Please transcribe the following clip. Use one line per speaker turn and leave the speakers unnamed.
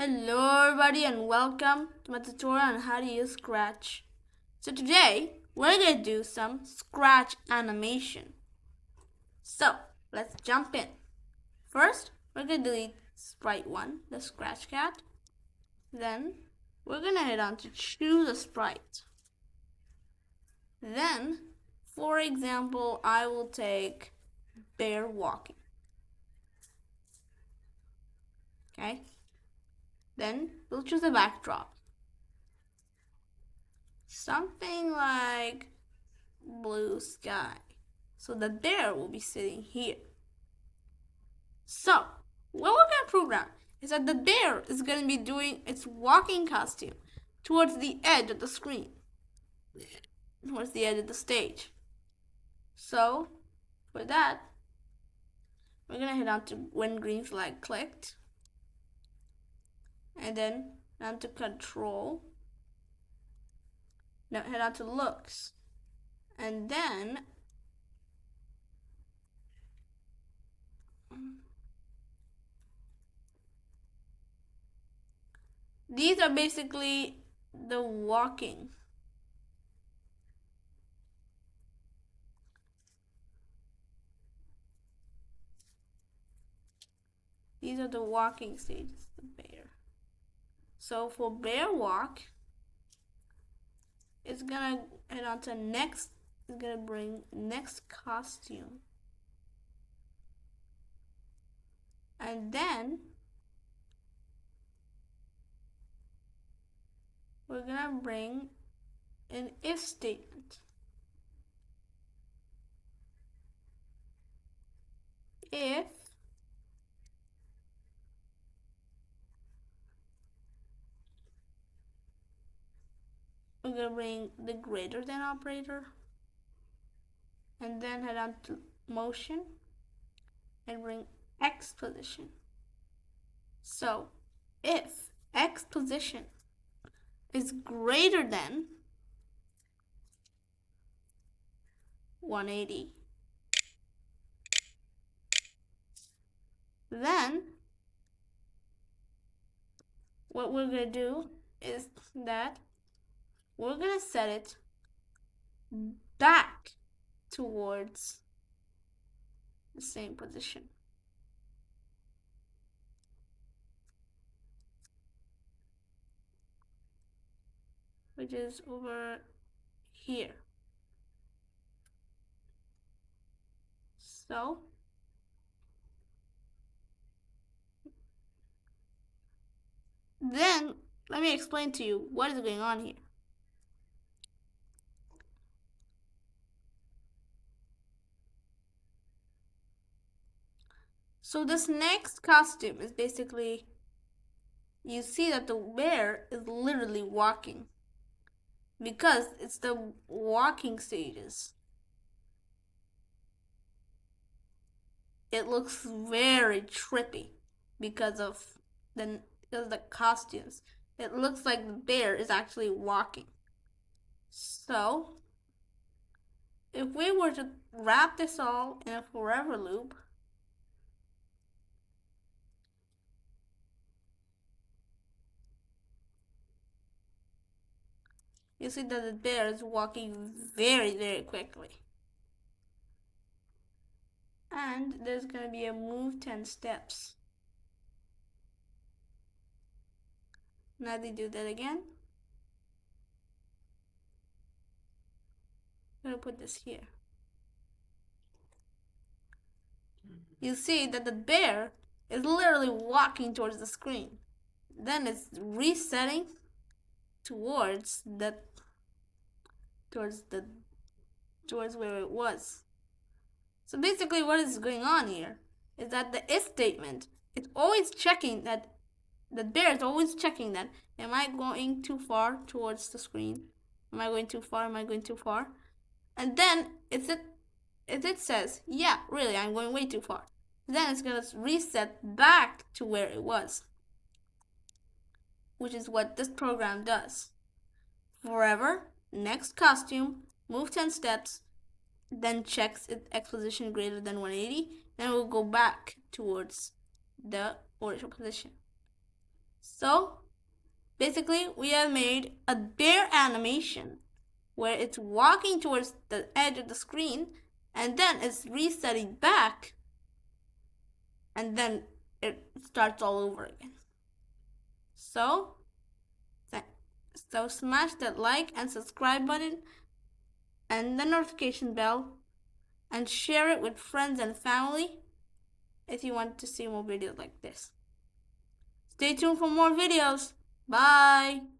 Hello everybody and welcome to my tutorial on how to use Scratch. So today we're going to do some Scratch animation. So let's jump in. First we're going to delete sprite 1, the Scratch cat. Then we're going to head on to choose a sprite. Then for example I will take bear walking. Okay. Then we'll choose a backdrop. Something like blue sky. So the bear will be sitting here. So what we're going to program is that the bear is going to be doing its walking costume towards the edge of the screen, towards the edge of the stage. So for that, we're going to head on to when green flag clicked, and then on to control. Now head on to looks, and then these are basically the walking. These are the walking stages of the bear. So for bear walk, it's gonna head on to next. It's gonna bring next costume, and then we're gonna bring an if statement. If we're gonna bring the greater than operator, and then head on to motion and bring X position. So if X position is greater than 180, then what we're gonna do is that we're gonna set it back towards the same position. Which is over here. So then let me explain to you what is going on here. So this next costume is basically, you see that the bear is literally walking because it's the walking stages. It looks very trippy because of the costumes. It looks like the bear is actually walking. So if we were to wrap this all in a forever loop, you see that the bear is walking very, very quickly. And there's going to be a move 10 steps. Now they do that again. I'm going to put this here. You see that the bear is literally walking towards the screen. Then it's resetting towards where it was. So basically what is going on here is that the if statement, it's always checking that the bear is always checking that, am I going too far towards the screen? Am I going too far? Am I going too far? And then if it says, yeah, really, I'm going way too far, then it's going to reset back to where it was, which is what this program does. Forever, next costume, move 10 steps, then checks its X position greater than 180, then we'll go back towards the original position. So basically we have made a bear animation where it's walking towards the edge of the screen and then it's resetting back and then it starts all over again. So smash that like and subscribe button and the notification bell and share it with friends and family if you want to see more videos like this. Stay tuned for more videos. Bye!